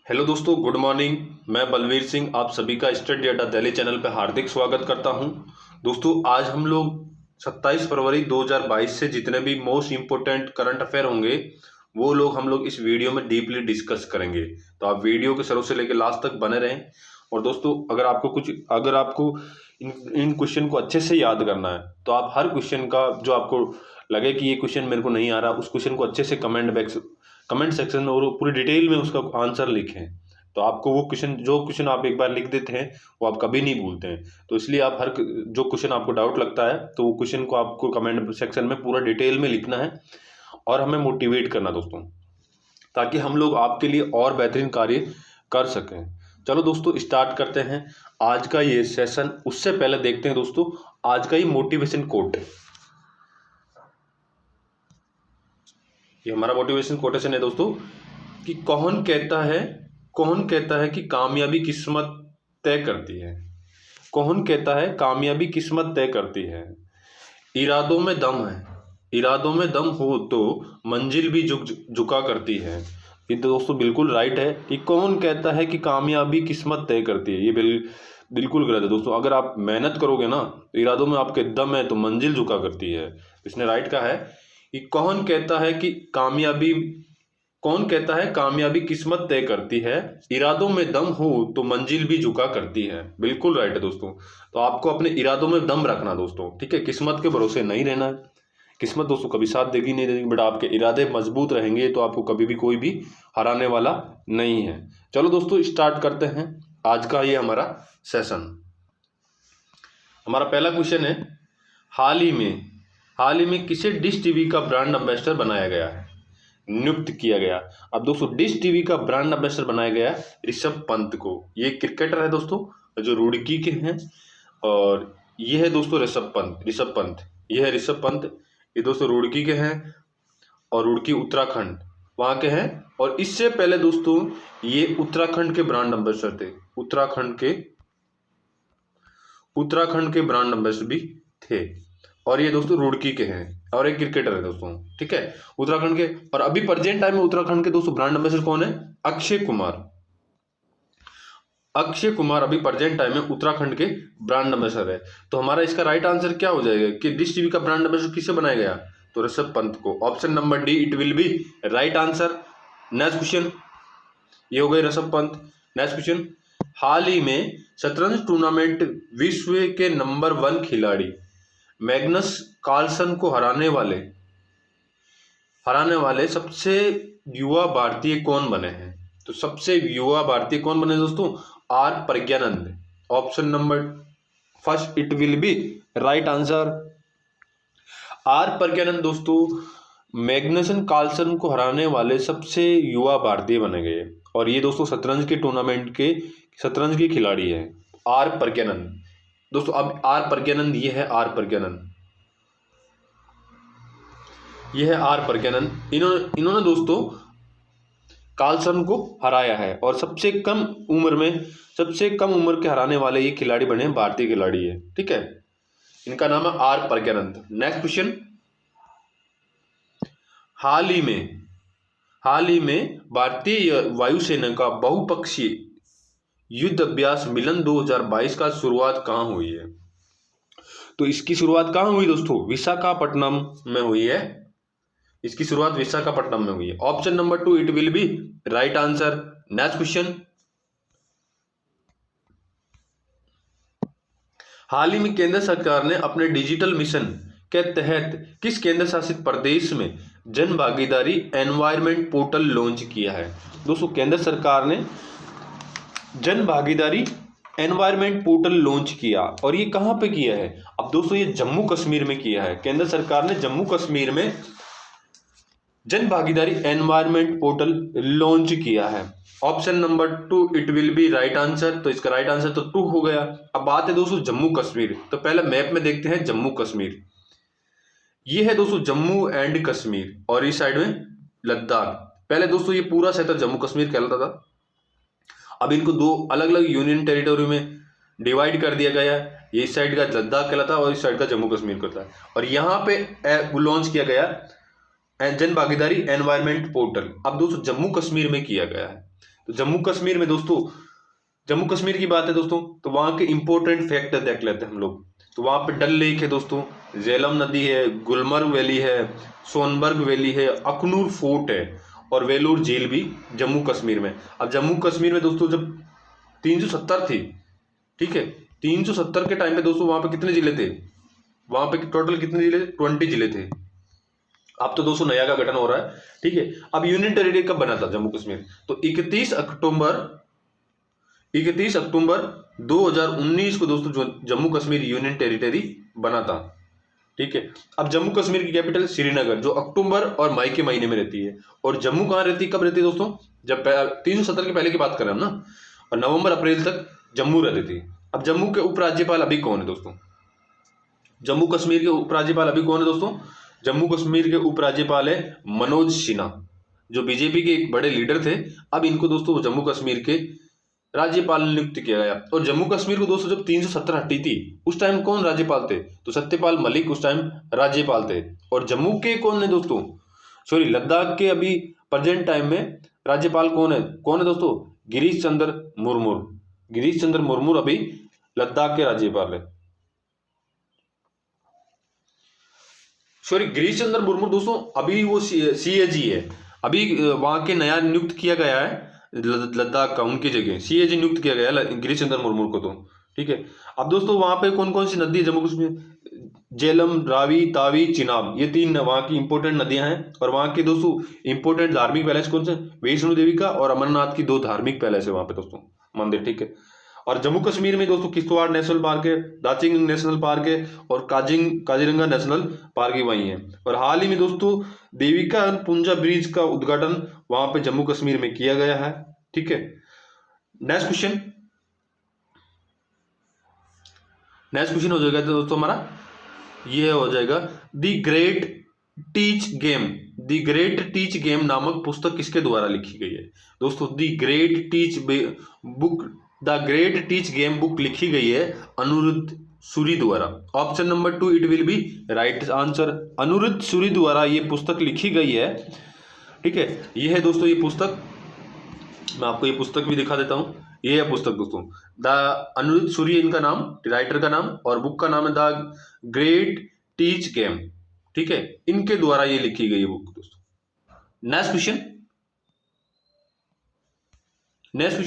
Hello दोस्तों, good morning. मैं बलवीर सिंह आप सभी का स्टडी अड्डा दिल्ली चैनल पर हार्दिक स्वागत करता हूं। दोस्तों, आज हम लोग 27 फरवरी 2022 से जितने भी मोस्ट इम्पोर्टेंट करंट अफेयर होंगे वो लोग हम लोग इस वीडियो में डीपली डिस्कस करेंगे। तो आप वीडियो के शुरू से लेकर लास्ट तक बने रहें। और दोस्तों, अगर आपको इन क्वेश्चन को अच्छे से याद करना है तो आप हर क्वेश्चन का जो आपको लगे कि ये क्वेश्चन मेरे को नहीं आ रहा, उस क्वेश्चन को अच्छे से कमेंट सेक्शन में और पूरी डिटेल में उसका आंसर लिखें। तो आपको वो जो क्वेश्चन आप एक बार लिख देते हैं वो आप कभी नहीं भूलते हैं। तो इसलिए आप जो क्वेश्चन आपको डाउट लगता है तो वो क्वेश्चन को आपको कमेंट सेक्शन में पूरा डिटेल में लिखना है और हमें मोटिवेट करना दोस्तों, ताकि हम लोग आपके लिए और बेहतरीन कार्य कर सकें। चलो दोस्तों, स्टार्ट करते हैं आज का ये सेशन। उससे पहले देखते हैं दोस्तों आज का ये मोटिवेशन कोट। ये हमारा मोटिवेशन कोटेशन है दोस्तों कि कौन कहता है कि कामयाबी किस्मत तय करती है। कौन कहता है कामयाबी किस्मत तय करती है। इरादों में दम है, इरादों में दम हो तो मंजिल भी झुका करती है। ये तो दोस्तों बिल्कुल राइट है कि कौन कहता है कि कामयाबी किस्मत तय करती है। ये बिल्कुल गलत है दोस्तों। अगर आप मेहनत करोगे ना तो इरादों में आपके दम है तो मंजिल झुका करती है। इसने राइट कहा है कि कौन कहता है कामयाबी किस्मत तय करती है, इरादों में दम हो तो मंजिल भी झुका करती है। बिल्कुल राइट है दोस्तों। तो आपको अपने इरादों में दम रखना दोस्तों, ठीक है। किस्मत के भरोसे नहीं रहना है। किस्मत दोस्तों कभी साथ देगी नहीं देगी, बट आपके इरादे मजबूत रहेंगे तो आपको कभी भी कोई भी हराने वाला नहीं है। चलो दोस्तों, स्टार्ट करते हैं आज का ये हमारा सेशन। हमारा पहला क्वेश्चन है, हाल ही में किसे डिश टीवी का ब्रांड एम्बेसडर बनाया गया है, नियुक्त किया गया। अब दोस्तों डिश टीवी का ब्रांड एम्बेसडर बनाया गया ऋषभ पंत को। ये क्रिकेटर है दोस्तों जो रुड़की के हैं, और ये है दोस्तों ऋषभ पंत। ये है ऋषभ पंत। ये दोस्तों रुड़की के हैं और रुड़की उत्तराखंड वहाँ के हैं। और इससे पहले दोस्तों ये उत्तराखंड के ब्रांड एम्बेसडर थे। उत्तराखंड के ब्रांड एम्बेसडर भी थे। और ये दोस्तों रुड़की के हैं और एक क्रिकेटर है दोस्तों, ठीक है, उत्तराखंड के। और अभी प्रेजेंट टाइम में उत्तराखंड के दोस्तों ब्रांड एम्बेसडर कौन है? अक्षय कुमार अभी प्रेजेंट टाइम में उत्तराखंड के ब्रांड एम्बेसडर है। तो हमारा इसका राइट आंसर क्या हो जाएगा कि डिश टीवी का ब्रांड एम्बेसडर किसे बनाया गया? तो ऋषभ पंत को। Option number D it will be right answer. Next question, ये हो गए ऋषभ पंत। नेक्स्ट क्वेश्चन, हाल ही में शतरंज टूर्नामेंट विश्व के नंबर 1 खिलाड़ी मैग्नस कार्लसन को हराने वाले सबसे युवा भारतीय कौन बने हैं? तो सबसे युवा भारतीय कौन बने दोस्तों? R Praggnanandhaa. Option number first it will be right answer. R Praggnanandhaa दोस्तों मैग्नसन कार्लसन को हराने वाले सबसे युवा भारतीय बने गए। और ये दोस्तों शतरंज के खिलाड़ी है आर प्रज्ञानंद दोस्तों। अब आर प्रज्ञानंद ये है आर प्रज्ञानंद। इन्होंने दोस्तों कार्लसन को हराया है और सबसे कम उम्र के हराने वाले ये खिलाड़ी बने, भारतीय खिलाड़ी है, ठीक है। इनका नाम है आर प्रज्ञानंद। नेक्स्ट क्वेश्चन, हाल ही में भारतीय वायुसेना का बहुपक्षीय युद्ध अभ्यास मिलन 2022 का शुरुआत कहाँ हुई है? तो इसकी शुरुआत कहाँ हुई दोस्तों? विशाखापट्टनम में हुई है। इसकी शुरुआत विशाखापट्टनम में हुई है। Option number 2 it will be right answer. Next question, हाल ही में केंद्र सरकार ने अपने डिजिटल मिशन के तहत किस केंद्र शासित प्रदेश में जन भागीदारी एनवायरमेंट पोर्टल लॉन्च किया है? दोस्तों केंद्र सरकार ने जन भागीदारी एनवायरमेंट पोर्टल लॉन्च किया और ये कहां पे किया है? अब दोस्तों ये जम्मू कश्मीर में किया है। केंद्र सरकार ने जम्मू कश्मीर में जन भागीदारी एनवायरमेंट पोर्टल लॉन्च किया है। Option number 2 it will be right answer. तो इसका राइट आंसर तो 2 हो गया। अब बात है दोस्तों जम्मू कश्मीर। तो पहले मैप में देखते हैं जम्मू कश्मीर। ये है दोस्तों जम्मू एंड कश्मीर और इस साइड में लद्दाख। पहले दोस्तों ये पूरा क्षेत्र जम्मू कश्मीर कहलाता था। अब इनको 2 अलग अलग यूनियन टेरिटोरी में डिवाइड कर दिया गया है। ये इस साइड का लद्दाख कहलाता है और इस साइड का जम्मू कश्मीर कहलाता है। और यहाँ पे लॉन्च किया गया जन भागीदारी एनवायरमेंट पोर्टल। अब दोस्तों जम्मू कश्मीर में किया गया है। तो जम्मू कश्मीर में दोस्तों, जम्मू कश्मीर की बात है दोस्तों, तो वहाँ के इंपॉर्टेंट फैक्ट देख लेते हैं हम लोग। तो वहाँ पे डल लेक है दोस्तों, झेलम नदी है, गुलमर्ग वैली है, सोनबर्ग वैली है, अखनूर फोर्ट है और वेलूर झील भी जम्मू कश्मीर में। अब जम्मू कश्मीर में दोस्तों जब 370 थी, ठीक है, 370 के टाइम पे दोस्तों वहाँ पे कितने जिले थे, वहाँ पे टोटल कितने जिले, 20 जिले थे। अब तो दोस्तों नया का गठन हो रहा है, ठीक है। अब यूनियन टेरिटरी कब बना था जम्मू कश्मीर, तो 31 अक्टूबर 2019 को दोस्तों जो जम्मू कश्मीर यूनियन टेरिटरी बना था, ठीक है। अब जम्मू कश्मीर की कैपिटल श्रीनगर, जो अक्टूबर और मई के महीने में रहती है। और जम्मू कहाँ रहती है, कब रहती है दोस्तों, जब 370 के पहले की बात कर रहे हैं हम ना, और नवंबर अप्रैल तक जम्मू रहती थी। अब जम्मू के उपराज्यपाल अभी कौन है दोस्तों, जम्मू कश्मीर के उपराज्यपाल अभी कौन है दोस्तों, जम्मू कश्मीर के उपराज्यपाल है मनोज सिन्हा, जो बीजेपी के एक बड़े लीडर थे। अब इनको दोस्तों जम्मू कश्मीर के राज्यपाल नियुक्त किया गया। और जम्मू कश्मीर को दोस्तों जब 370 हटी थी उस टाइम कौन राज्यपाल थे, तो सत्यपाल मलिक उस टाइम राज्यपाल थे। और जम्मू के कौन है दोस्तों, सॉरी लद्दाख के अभी प्रेजेंट टाइम में राज्यपाल कौन है दोस्तों, गिरीश चंद्र मुर्मू। गिरीश चंद्र मुर्मू अभी लद्दाख के राज्यपाल है। सॉरी गिरीश चंद्र मुर्मू दोस्तों अभी वो सीएजी है, अभी वहां के नया नियुक्त किया गया है लद्दाख का, उनकी जगह सीएजी नियुक्त किया गया है गिरीश चंद्र मुर्मू को, तो ठीक है। अब दोस्तों वहां पे कौन कौन सी नदी है जम्मू कश्मीर, झेलम, रावी, तावी, चिनाब, ये 3 वहां की इंपोर्टेंट नदियां हैं। और वहां के दोस्तों इंपोर्टेंट धार्मिक पैलेस कौन से, वैष्णो देवी का और अमरनाथ की 2 धार्मिक पैलेस है वहां पे दोस्तों, मंदिर, ठीक है। और जम्मू कश्मीर में दोस्तों किश्तवाड़ नेशनल पार्क है, दाचिंग नेशनल पार्क है और काजीरंगा नेशनल पार्क ही वही है। और हाल ही में दोस्तों देविका पुंजा ब्रिज का उद्घाटन वहां पे जम्मू कश्मीर में किया गया है, ठीक है। नेक्स्ट क्वेश्चन हो जाएगा दोस्तों हमारा, ये हो जाएगा द ग्रेट टीच गेम नामक पुस्तक किसके द्वारा लिखी गई है दोस्तों, The Great Tech Game book लिखी गई है अनिरुद्ध सूरी द्वारा। Option number 2 it will be right answer, Anirudh Suri द्वारा ये पुस्तक लिखी गई है, ठीक है। ये है दोस्तों ये पुस्तक, मैं आपको ये पुस्तक भी दिखा देता हूं। ये है पुस्तक दोस्तों, द अनिरुद्ध सूरी इनका नाम, राइटर का नाम, और बुक का नाम है द ग्रेट टीच गेम, ठीक है। इनके द्वारा ये लिखी गई है बुक दोस्तों। नेक्स्ट क्वेश्चन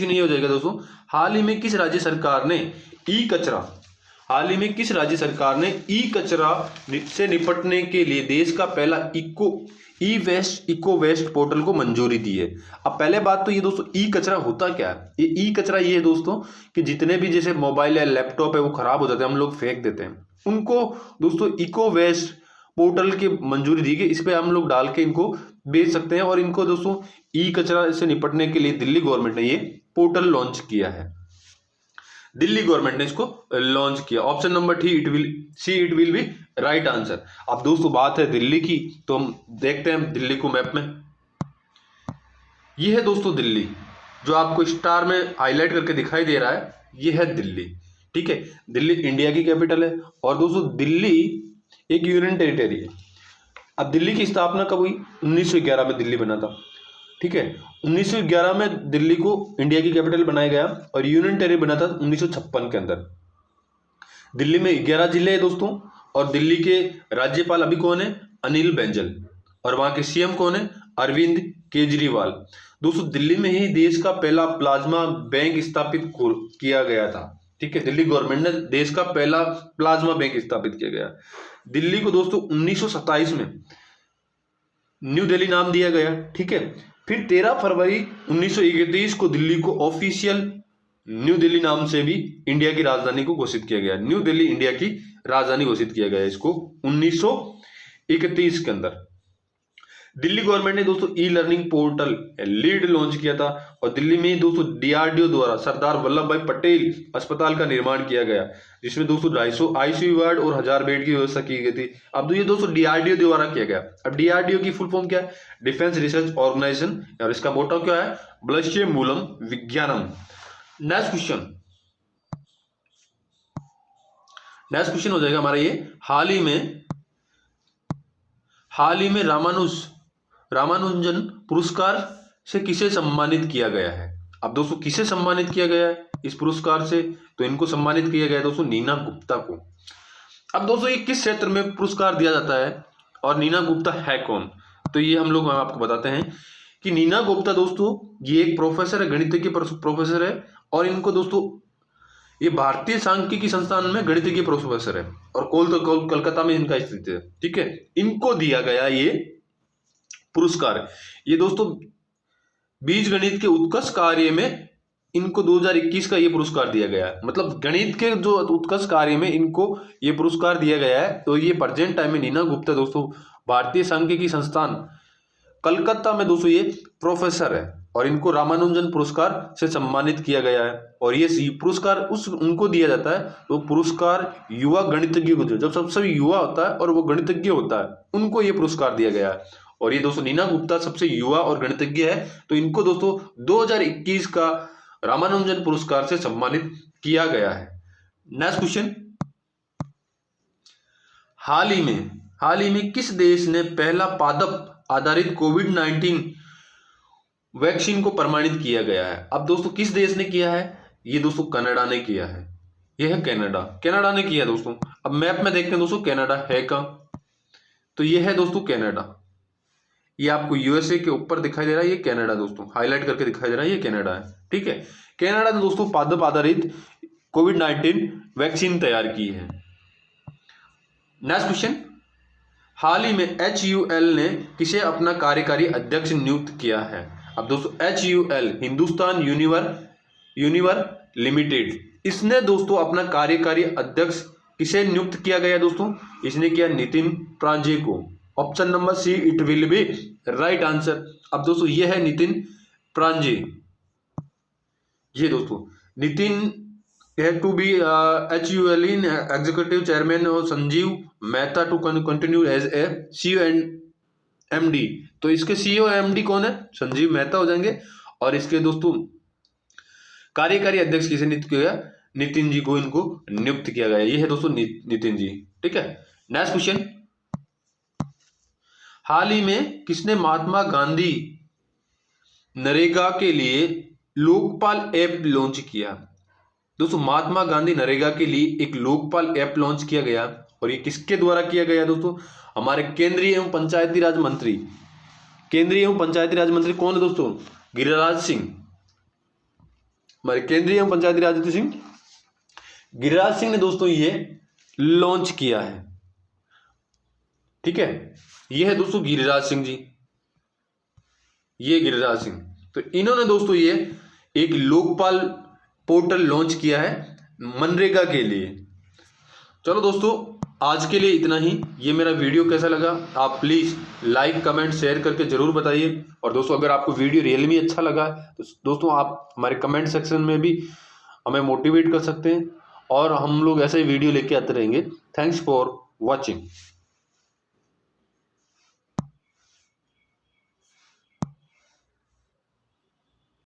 ये हो जाएगा दोस्तों, हाल ही में किस राज्य सरकार ने ई कचरा से निपटने के लिए देश का पहला इको वेस्ट पोर्टल को मंजूरी दी है। अब पहले बात तो ये दोस्तों ई कचरा होता क्या है, ये ई कचरा ये है दोस्तों कि जितने भी जैसे मोबाइल है, लैपटॉप है, वो खराब हो जाते हैं, हम लोग फेंक देते हैं, उनको दोस्तों इको वेस्ट पोर्टल की मंजूरी दी गई। इस पे हम लोग डाल के इनको बेच सकते हैं। और इनको दोस्तों ई कचरा से निपटने के लिए दिल्ली गवर्नमेंट ने ये पोर्टल लॉन्च किया है, दिल्ली गवर्नमेंट ने इसको लॉन्च किया। Option number it will be right answer. अब दोस्तों बात है दिल्ली की, तो हम देखते हैं दिल्ली को मैप में। ये है दोस्तों दिल्ली, जो आपको स्टार में हाईलाइट करके दिखाई दे रहा है, ये है दिल्ली, ठीक है। दिल्ली इंडिया की कैपिटल है और दोस्तों दिल्ली एक यूनियन टेरिटरी है। अब दिल्ली की स्थापना कब हुई, 1911 में दिल्ली बना था, ठीक है। 1911 में दिल्ली को इंडिया की कैपिटल बनाया गया और यूनियन टेरिटरी बना था 1956 के अंदर। दिल्ली में 11 जिले हैं दोस्तों, और दिल्ली के राज्यपाल अभी कौन है, अनिल बैजल, और वहां के सीएम कौन है, अरविंद केजरीवाल। दोस्तों दिल्ली में ही देश का पहला प्लाज्मा बैंक स्थापित किया गया था, ठीक है। दिल्ली गवर्नमेंट ने देश का पहला प्लाज्मा बैंक स्थापित किया गया। दिल्ली को दोस्तों 1927 में न्यू दिल्ली नाम दिया गया, ठीक है। फिर 13 फरवरी 1931 को दिल्ली को ऑफिशियल न्यू दिल्ली नाम से भी इंडिया की राजधानी को घोषित किया गया। न्यू दिल्ली इंडिया की राजधानी घोषित किया गया इसको 1931 के अंदर। दिल्ली गवर्नमेंट ने दोस्तों e learning portal lead launch किया था। और दिल्ली में दोस्तों डीआरडीओ द्वारा सरदार वल्लभ भाई पटेल अस्पताल का निर्माण किया गया, जिसमें दोस्तों 250 आईसीयू वार्ड और 1000 बेड की व्यवस्था की गई थी। अब तो ये दोस्तों डीआरडीओ द्वारा किया गया। अब डीआरडीओ की फुल फॉर्म क्या है, डिफेंस रिसर्च ऑर्गेनाइजेशन, और इसका मोटो क्या है, बलश्य मूलम विज्ञानम। नेक्स्ट क्वेश्चन हो जाएगा हमारा ये, हाल ही में रामानुजन पुरस्कार से किसे सम्मानित किया गया है। अब दोस्तों किसे सम्मानित किया गया है इस पुरस्कार से? तो इनको सम्मानित किया गया है दोस्तों नीना गुप्ता को। अब दोस्तों ये किस क्षेत्र में पुरस्कार दिया जाता है और नीना गुप्ता है कौन? तो ये हम लोग आपको बताते हैं कि नीना गुप्ता दोस्तों ये एक प्रोफेसर है, गणितज्ञ प्रोफेसर है, और इनको दोस्तों ये भारतीय सांख्यिकी संस्थान में गणितज्ञ प्रोफेसर है और कोलकाता में इनका स्थित है। ठीक है, इनको दिया गया ये पुरस्कार। ये दोस्तों बीज गणित के उत्कर्ष कार्य में इनको 2021 का ये पुरस्कार दिया गया है। मतलब गणित के जो उत्कर्ष कार्य में इनको ये पुरस्कार दिया गया है। तो ये प्रेजेंट टाइम में नीना गुप्ता दोस्तों भारतीय सांख्यिकी संस्थान कलकत्ता में दोस्तों ये प्रोफेसर है और इनको रामानुजन पुरस्कार से सम्मानित किया गया है। और ये पुरस्कार उनको दिया जाता है तो पुरस्कार युवा गणितज्ञ को, जब सबसे युवा होता है और वो गणितज्ञ होता है उनको ये पुरस्कार दिया गया है। और ये दोस्तों नीना गुप्ता सबसे युवा और गणितज्ञ है, तो इनको दोस्तों 2021 का रामानुजन पुरस्कार से सम्मानित किया गया है। नेक्स्ट क्वेश्चन, हाल ही में किस देश ने पहला पादप आधारित कोविड-19 वैक्सीन को प्रमाणित किया गया है? अब दोस्तों किस देश ने किया है? ये दोस्तों कनाडा ने किया है। यह है कनाडा ने किया दोस्तों। अब मैप में देखते हैं दोस्तों कनाडा है कहाँ, तो यह है दोस्तों कनाडा। ये आपको यूएसए के ऊपर दिखाई दे रहा है, ये कनाडा दोस्तों हाईलाइट करके दिखाई दे रहा है, ये कनाडा है। ठीक है, कनाडा ने दोस्तों पादप आधारित कोविड-19 वैक्सीन तैयार की है। नेक्स्ट क्वेश्चन, हाल ही में HUL ने किसे अपना कार्यकारी अध्यक्ष नियुक्त किया है? अब दोस्तों HUL हिंदुस्तान यूनिवर लिमिटेड, इसने दोस्तों अपना कार्यकारी अध्यक्ष किसे नियुक्त किया गया दोस्तों? इसने किया नितिन प्रांजे को। Option number see it will be right answer. अब दोस्तों ये है नितिन प्रांजे। ये दोस्तों नितिन है to be HUL in executive chairman और Sanjiv Mehta to continue as a CEO and MD। तो इसके CEO MD कौन है? संजीव मेहता हो जाएंगे। और इसके दोस्तों कार्यकारी अध्यक्ष किसे नियुक्त किया गया? नितिन जी को इनको नियुक्त किया गया। ये है दोस्तों नितिन जी। ठीक है, नेक्स्ट क्वेश्चन, हाल ही में किसने महात्मा गांधी नरेगा के लिए लोकपाल ऐप लॉन्च किया? दोस्तों महात्मा गांधी नरेगा के लिए एक लोकपाल ऐप लॉन्च किया गया और ये किसके द्वारा किया गया दोस्तों? हमारे केंद्रीय एवं पंचायती राज मंत्री कौन है दोस्तों? गिरिराज सिंह। हमारे केंद्रीय एवं पंचायती राज सिंह गिरिराज सिंह ने दोस्तों ये लॉन्च किया है। ठीक है, ये है दोस्तों गिरिराज सिंह जी, ये गिरिराज सिंह। तो इन्होंने दोस्तों ये एक लोकपाल पोर्टल लॉन्च किया है मनरेगा के लिए। चलो दोस्तों आज के लिए इतना ही। ये मेरा वीडियो कैसा लगा आप प्लीज़ लाइक कमेंट शेयर करके ज़रूर बताइए। और दोस्तों अगर आपको वीडियो रियल में अच्छा लगा तो दोस्तों आप हमारे कमेंट सेक्शन में भी हमें मोटिवेट कर सकते हैं और हम लोग ऐसे ही वीडियो लेके आते रहेंगे। Thanks for watching.